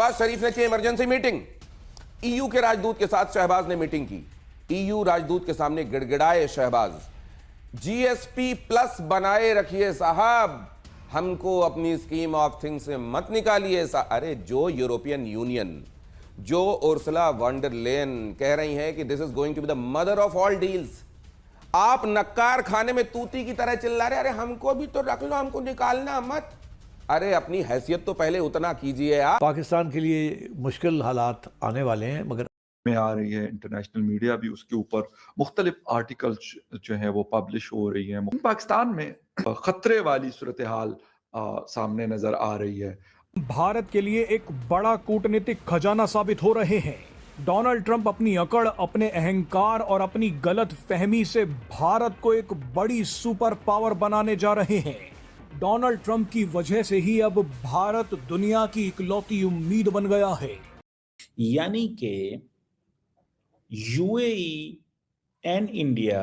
शहबाज शरीफ ने की emergency meeting. EU के राजदूत के साथ शहबाज ने मीटिंग की। ईयू राजदूत के सामने गिड़गिड़ाए शहबाज, जीएसपी प्लस बनाए रखिए साहब, हमको अपनी स्कीम ऑफ थिंग्स से मत निकालिए। अरे जो यूरोपियन यूनियन, जो उर्सुला वॉन डर लेयन कह रही हैं कि this is going to be the mother of all deals, आप नक्कार खाने में तूती की तरह चिल्ला रहे, अरे हमको भी तो रख लो, हमको निकालना मत। अरे अपनी हैसियत तो पहले उतना कीजिए आप। पाकिस्तान के लिए मुश्किल हालात आने वाले हैं, मगर में आ रही है, इंटरनेशनल मीडिया भी उसके ऊपर मुख्तलिफ आर्टिकल्स जो हैं वो पब्लिश हो रही हैं। पाकिस्तान में खतरे वाली सूरत हाल सामने नजर आ रही है। भारत के लिए एक बड़ा कूटनीतिक खजाना साबित हो रहे हैं। डोनाल्ड ट्रंप अपनी अकड़, अपने अहंकार और अपनी गलत फहमी से भारत को एक बड़ी सुपर पावर बनाने जा रहे हैं। डोनाल्ड ट्रंप की वजह से ही अब भारत दुनिया की इकलौती उम्मीद बन गया है। यानी कि UAE and India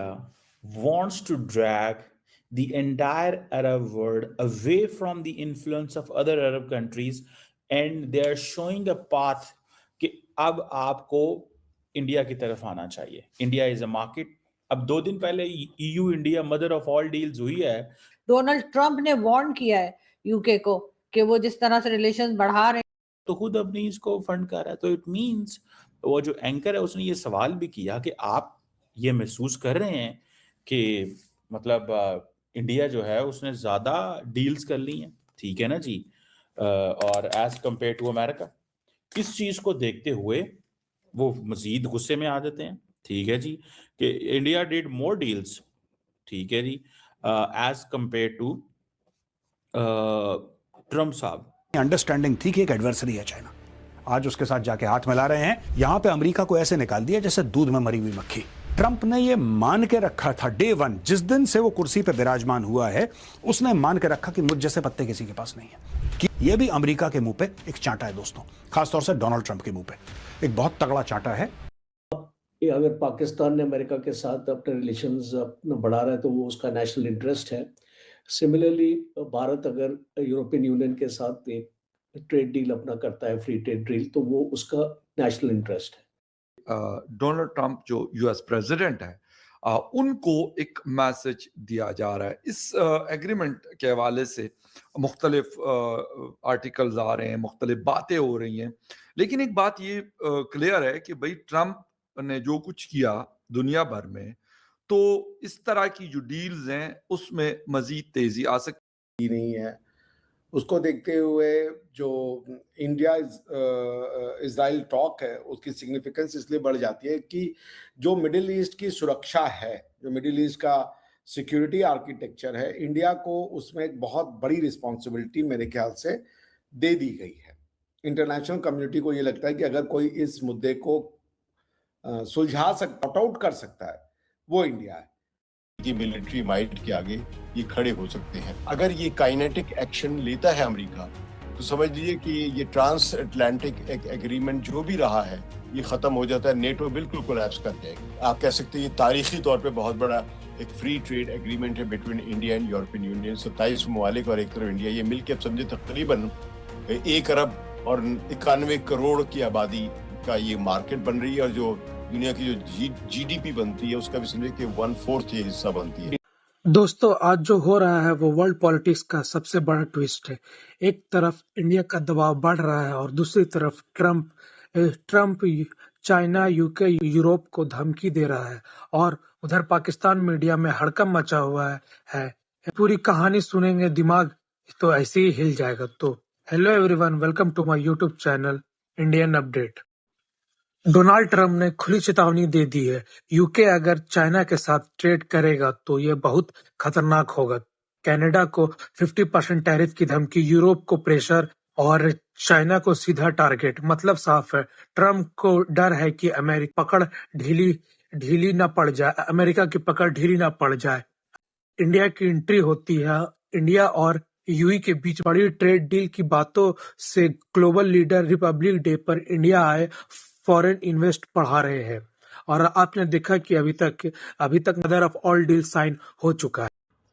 wants to drag the entire Arab world away from the influence of other Arab countries, and they are showing a path कि अब आपको इंडिया की तरफ आना चाहिए। India is a market. अब 2 दिन पहले EU India mother of all deals हुई है। डोनाल्ड ट्रंप ने वार्न किया है यूके को कि वो जिस तरह से रिलेशंस बढ़ा रहे हैं तो खुद अपनी इसको फंड कर रहा है। तो इट मींस वो जो एंकर है उसने ये सवाल भी किया कि आप ये महसूस कर रहे हैं कि मतलब इंडिया जो है उसने ज्यादा डील्स कर ली हैं, ठीक है ना जी, और एज कंपेयर टू अमेरिका। इस चीज को देखते हुए वो मजीद गुस्से में आ जाते हैं, ठीक है जी, कि इंडिया डिड मोर डील्स, ठीक है जी, एज कंपेयर टू ट्रम्प साहब। अंडरस्टैंडिंग थी कि एक एडवर्सरी है चाइना, आज उसके साथ जाके हाथ मिला रहे हैं। यहां पे अमेरिका को ऐसे निकाल दिया जैसे दूध में मरी हुई मक्खी। ट्रंप ने ये मान के रखा था डे 1, जिस दिन से वो कुर्सी पे विराजमान हुआ है, उसने मान के रखा कि मुझ जैसे पत्ते किसी के पास नहीं है। कि ये भी अमेरिका के मुंह पे एक चांटा है दोस्तों, खासतौर से डोनाल्ड ट्रंप के मुंह पे एक बहुत तगड़ा चांटा है। अगर पाकिस्तान ने अमेरिका के साथ अपने रिलेशंस अपना बढ़ा रहा है तो वो उसका नेशनल इंटरेस्ट है। सिमिलरली भारत अगर यूरोपियन यूनियन के साथ एक ट्रेड डील अपना करता है, फ्री ट्रेड डील, तो वो उसका नेशनल इंटरेस्ट है। डोनाल्ड ट्रंप जो US प्रेसिडेंट है, उनको एक मैसेज दिया जा रहा है। इस एग्रीमेंट के हवाले से मुख्तलिफ आर्टिकल्स आ रहे हैं, मुख्तलिफ बातें हो रही हैं, लेकिन एक बात ये क्लियर है कि भाई ट्रंप ने जो कुछ किया दुनिया भर में, तो इस तरह की जो डील्स हैं उसमें मजीद तेजी आ सकती नहीं है। उसको देखते हुए जो इंडिया इजराइल टॉक है उसकी सिग्निफिकेंस इसलिए बढ़ जाती है कि जो मिडिल ईस्ट की सुरक्षा है, जो मिडिल ईस्ट का सिक्योरिटी आर्किटेक्चर है, इंडिया को उसमें एक बहुत बड़ी रिस्पॉन्सिबिलिटी मेरे ख्याल से दे दी गई है। इंटरनेशनल कम्युनिटी को ये लगता है कि अगर कोई इस मुद्दे को सुलझा सकता, आउट कर सकता है, वो इंडिया है। कि मिलिट्री माइट के आगे ये खड़े हो सकते हैं। अगर ये काइनेटिक एक्शन लेता है अमेरिका, तो समझ लीजिए कि ये ट्रांस अटलांटिक एक एग्रीमेंट जो भी रहा है ये खत्म हो जाता है, नेटो बिल्कुल कोलैप्स कर जाएगी। आप कह सकते हैं ये तारीखी तौर पे बहुत बड़ा एक फ्री ट्रेड एग्रीमेंट है between India and European union. 27 ममालिक और एक तरफ इंडिया, ये मिलकर अब समझे तकरीबन 1 अरब और 91 करोड़ की आबादी का ये मार्केट बन रही है, और जो दुनिया की जो GDP बनती है उसका भी समझे कि 1/4 ये हिस्सा बनती है। दोस्तों, आज जो हो रहा है वो वर्ल्ड पॉलिटिक्स का सबसे बड़ा ट्विस्ट है। एक तरफ इंडिया का दबाव बढ़ रहा है और दूसरी तरफ ट्रंप चाइना, यूके, यूरोप को धमकी दे रहा है, और उधर पाकिस्तान मीडिया में हड़कंप मचा हुआ है। पूरी कहानी सुनेंगे, दिमाग तो ऐसे ही हिल जाएगा। तो hello everyone, welcome to my YouTube channel Indian update. Donald Trump ने खुली चेतावनी दे दी है, यूके अगर चाइना के साथ ट्रेड करेगा तो ये बहुत खतरनाक होगा। कनाडा को 50% टैरिफ की धमकी, यूरोप को प्रेशर और चाइना को सीधा टारगेट। मतलब साफ है, ट्रंप को डर है कि अमेरिका की पकड़ ढीली ना पड़ जाए। इंडिया की एंट्री होती है। इंडिया और यूएई के बीच बड़ी ट्रेड डील की बातों से ग्लोबल लीडर रिपब्लिक डे पर इंडिया आए फॉरेन इन्वेस्ट बढ़ा रहे हैं, और आपने देखा कि अभी तक mother of all deal sign हो चुका है।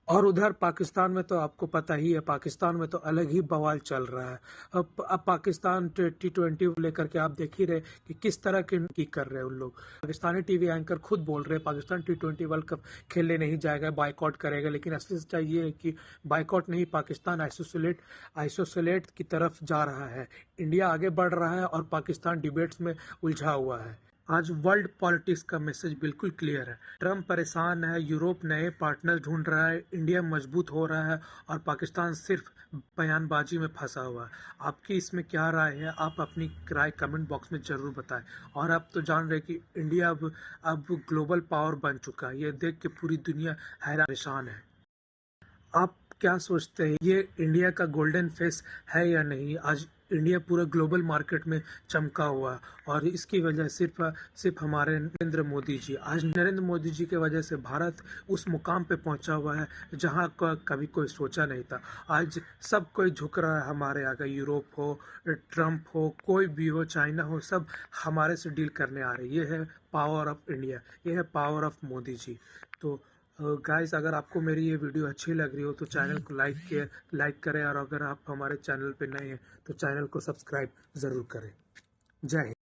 और उधर पाकिस्तान में तो आपको पता ही है, पाकिस्तान में तो अलग ही बवाल चल रहा है। अब पाकिस्तान T20 लेकर के आप देख ही रहे कि किस तरह की कर रहे हैं उन लोग। पाकिस्तानी टीवी एंकर खुद बोल रहे हैं पाकिस्तान T20 वर्ल्ड कप खेलने नहीं जाएगा, बाइकआउट करेगा। लेकिन असली सच्चाई ये है कि बाइकआउट नहीं, पाकिस्तान आइसोलेट की तरफ जा रहा है। इंडिया आगे बढ़ रहा है और पाकिस्तान डिबेट्स में उलझा हुआ है। आज वर्ल्ड पॉलिटिक्स का मैसेज बिल्कुल क्लियर है। ट्रम्प परेशान है, यूरोप नए पार्टनर ढूंढ रहा है, इंडिया मजबूत हो रहा है और पाकिस्तान सिर्फ बयानबाजी में फंसा हुआ है। आपकी इसमें क्या राय है? आप अपनी राय कमेंट बॉक्स में जरूर बताएं। और आप तो जान रहे कि इंडिया अब ग्लोबल पावर बन चुका है। ये देख के पूरी दुनिया हैरान परेशान है। आप क्या सोचते हैं, ये इंडिया का गोल्डन फेस है या नहीं? आज इंडिया पूरा ग्लोबल मार्केट में चमका हुआ है और इसकी वजह सिर्फ हमारे नरेंद्र मोदी जी। आज नरेंद्र मोदी जी के वजह से भारत उस मुकाम पे पहुंचा हुआ है जहां कभी कोई सोचा नहीं था। आज सब कोई झुक रहा है हमारे आगे। यूरोप हो, ट्रम्प हो, कोई भी हो, चाइना हो, सब हमारे से डील करने आ रहे हैं। ये है पावर ऑफ इंडिया, ये है पावर ऑफ मोदी जी। तो गाइस, अगर आपको मेरी ये वीडियो अच्छी लग रही हो तो चैनल को लाइक करें और अगर आप हमारे चैनल पे नए हैं तो चैनल को सब्सक्राइब ज़रूर करें। जय हिंद।